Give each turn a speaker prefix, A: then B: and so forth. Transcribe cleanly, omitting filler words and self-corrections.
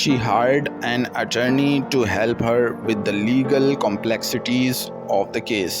A: She hired an attorney to help her with the legal complexities of the case۔